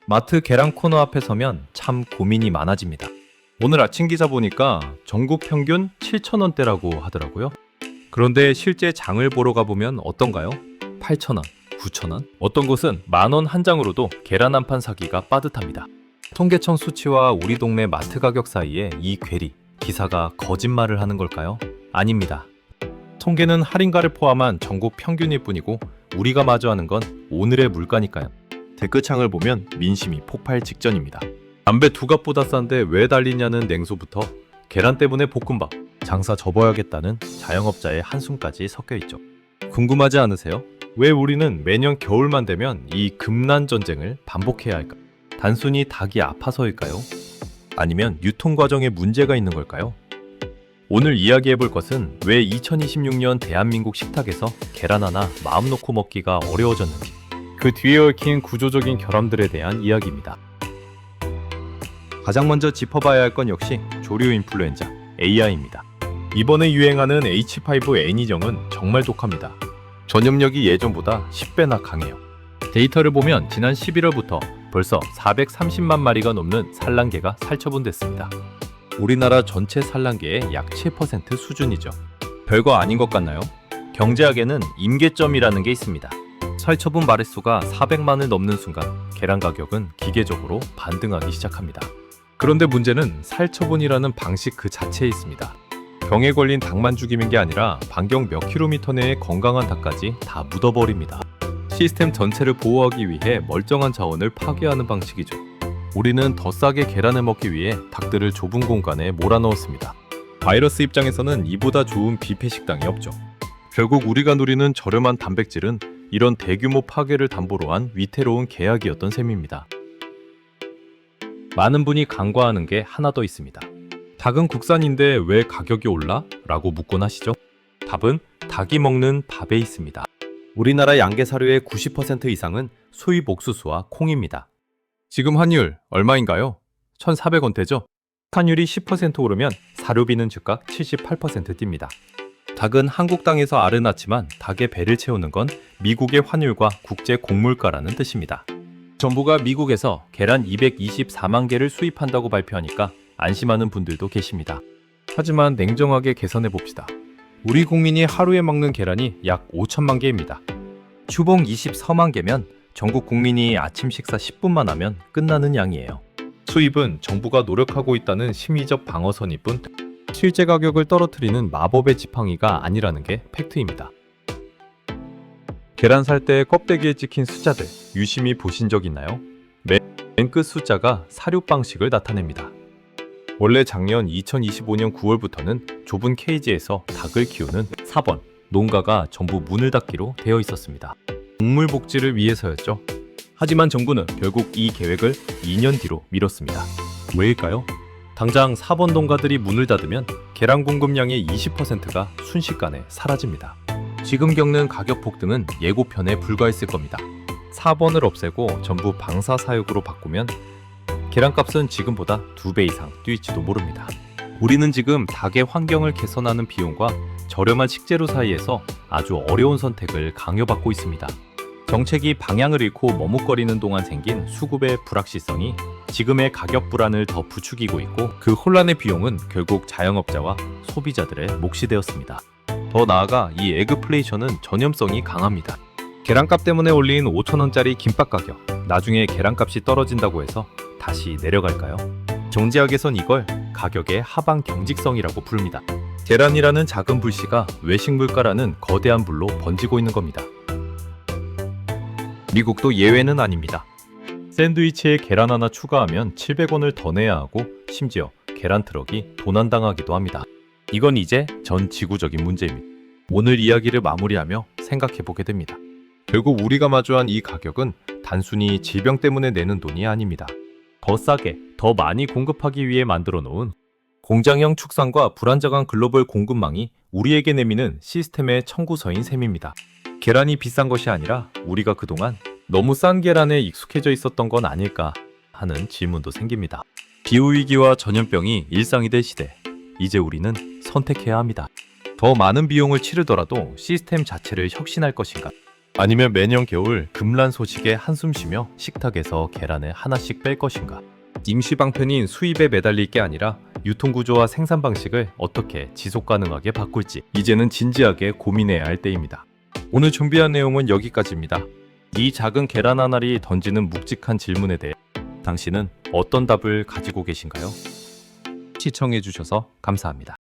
마트 계란 코너 앞에 서면 참 고민이 많아집니다. 오늘 아침 기사 보니까 전국 평균 7,000원대라고 하더라고요. 그런데 실제 장을 보러 가보면 어떤가요? 8,000원, 9,000원? 어떤 곳은 10,000원 한 장으로도 계란 한 판 사기가 빠듯합니다. 통계청 수치와 우리 동네 마트 가격 사이에 이 괴리, 기사가 거짓말을 하는 걸까요? 아닙니다. 통계는 할인가를 포함한 전국 평균일 뿐이고 우리가 마주하는 건 오늘의 물가니까요. 댓글창을 보면 민심이 폭발 직전입니다. 담배 두 값보다 싼데 왜 달리냐는 냉소부터 계란 때문에 볶음밥, 장사 접어야겠다는 자영업자의 한숨까지 섞여 있죠. 궁금하지 않으세요? 왜 우리는 매년 겨울만 되면 이 금난 전쟁을 반복해야 할까? 단순히 닭이 아파서일까요? 아니면 유통 과정에 문제가 있는 걸까요? 오늘 이야기해 볼 것은 왜 2026년 대한민국 식탁에서 계란 하나 마음 놓고 먹기가 어려워졌는지, 그 뒤에 얽힌 구조적인 결함들에 대한 이야기입니다. 가장 먼저 짚어봐야 할 건 역시 조류 인플루엔자 AI입니다. 이번에 유행하는 H5N2정은 정말 독합니다. 전염력이 예전보다 10배나 강해요. 데이터를 보면 지난 11월부터 벌써 430만 마리가 넘는 산란개가 살처분됐습니다. 우리나라 전체 산란개의 약 7% 수준이죠. 별거 아닌 것 같나요? 경제학에는 임계점이라는 게 있습니다. 살처분 마릿수가 400만을 넘는 순간 계란 가격은 기계적으로 반등하기 시작합니다. 그런데 문제는 살처분이라는 방식 그 자체에 있습니다. 병에 걸린 닭만 죽이는 게 아니라 반경 몇 킬로미터 내의 건강한 닭까지 다 묻어버립니다. 시스템 전체를 보호하기 위해 멀쩡한 자원을 파괴하는 방식이죠. 우리는 더 싸게 계란을 먹기 위해 닭들을 좁은 공간에 몰아넣었습니다. 바이러스 입장에서는 이보다 좋은 뷔페 식당이 없죠. 결국 우리가 누리는 저렴한 단백질은 이런 대규모 파괴를 담보로 한 위태로운 계약이었던 셈입니다. 많은 분이 간과하는 게 하나 더 있습니다. 닭은 국산인데 왜 가격이 올라? 라고 묻곤 하시죠? 답은 닭이 먹는 밥에 있습니다. 우리나라 양계 사료의 90% 이상은 수입 옥수수와 콩입니다. 지금 환율 얼마인가요? 1,400원대죠? 환율이 10% 오르면 사료비는 즉각 78% 뜁니다. 닭은 한국 땅에서 알을 낳지만 닭의 배를 채우는 건 미국의 환율과 국제 곡물가라는 뜻입니다. 정부가 미국에서 계란 224만 개를 수입한다고 발표하니까 안심하는 분들도 계십니다. 하지만 냉정하게 계산해 봅시다. 우리 국민이 하루에 먹는 계란이 약 5천만 개입니다. 주봉 24만 개면 전국 국민이 아침 식사 10분만 하면 끝나는 양이에요. 수입은 정부가 노력하고 있다는 심리적 방어선일 뿐 실제 가격을 떨어뜨리는 마법의 지팡이가 아니라는 게 팩트입니다. 계란 살 때 껍데기에 찍힌 숫자들 유심히 보신 적 있나요? 맨 끝 숫자가 사료 방식을 나타냅니다. 원래 작년 2025년 9월부터는 좁은 케이지에서 닭을 키우는 사번, 농가가 전부 문을 닫기로 되어 있었습니다. 동물 복지를 위해서였죠. 하지만 정부는 결국 이 계획을 2년 뒤로 미뤘습니다. 왜일까요? 당장 사번 농가들이 문을 닫으면 계란 공급량의 20%가 순식간에 사라집니다. 지금 겪는 가격 폭등은 예고편에 불과했을 겁니다. 4번을 없애고 전부 방사사육으로 바꾸면 계란값은 지금보다 2배 이상 뛸지도 모릅니다. 우리는 지금 닭의 환경을 개선하는 비용과 저렴한 식재료 사이에서 아주 어려운 선택을 강요받고 있습니다. 정책이 방향을 잃고 머뭇거리는 동안 생긴 수급의 불확실성이 지금의 가격 불안을 더 부추기고 있고 그 혼란의 비용은 결국 자영업자와 소비자들의 몫이 되었습니다. 더 나아가 이 에그플레이션은 전염성이 강합니다. 계란값 때문에 올린 5,000원짜리 김밥 가격, 나중에 계란값이 떨어진다고 해서 다시 내려갈까요? 경제학에선 이걸 가격의 하방 경직성이라고 부릅니다. 계란이라는 작은 불씨가 외식 물가라는 거대한 불로 번지고 있는 겁니다. 미국도 예외는 아닙니다. 샌드위치에 계란 하나 추가하면 700원을 더 내야 하고 심지어 계란 트럭이 도난당하기도 합니다. 이건 이제 전 지구적인 문제입니다. 오늘 이야기를 마무리하며 생각해보게 됩니다. 결국 우리가 마주한 이 가격은 단순히 질병 때문에 내는 돈이 아닙니다. 더 싸게, 더 많이 공급하기 위해 만들어 놓은 공장형 축산과 불안정한 글로벌 공급망이 우리에게 내미는 시스템의 청구서인 셈입니다. 계란이 비싼 것이 아니라 우리가 그동안 너무 싼 계란에 익숙해져 있었던 건 아닐까 하는 질문도 생깁니다. 기후위기와 전염병이 일상이 될 시대, 이제 우리는 선택해야 합니다. 더 많은 비용을 치르더라도 시스템 자체를 혁신할 것인가? 아니면 매년 겨울 금란 소식에 한숨 쉬며 식탁에서 계란을 하나씩 뺄 것인가? 임시 방편인 수입에 매달릴 게 아니라 유통구조와 생산 방식을 어떻게 지속 가능하게 바꿀지 이제는 진지하게 고민해야 할 때입니다. 오늘 준비한 내용은 여기까지입니다. 이 작은 계란 하나리 던지는 묵직한 질문에 대해 당신은 어떤 답을 가지고 계신가요? 시청해주셔서 감사합니다.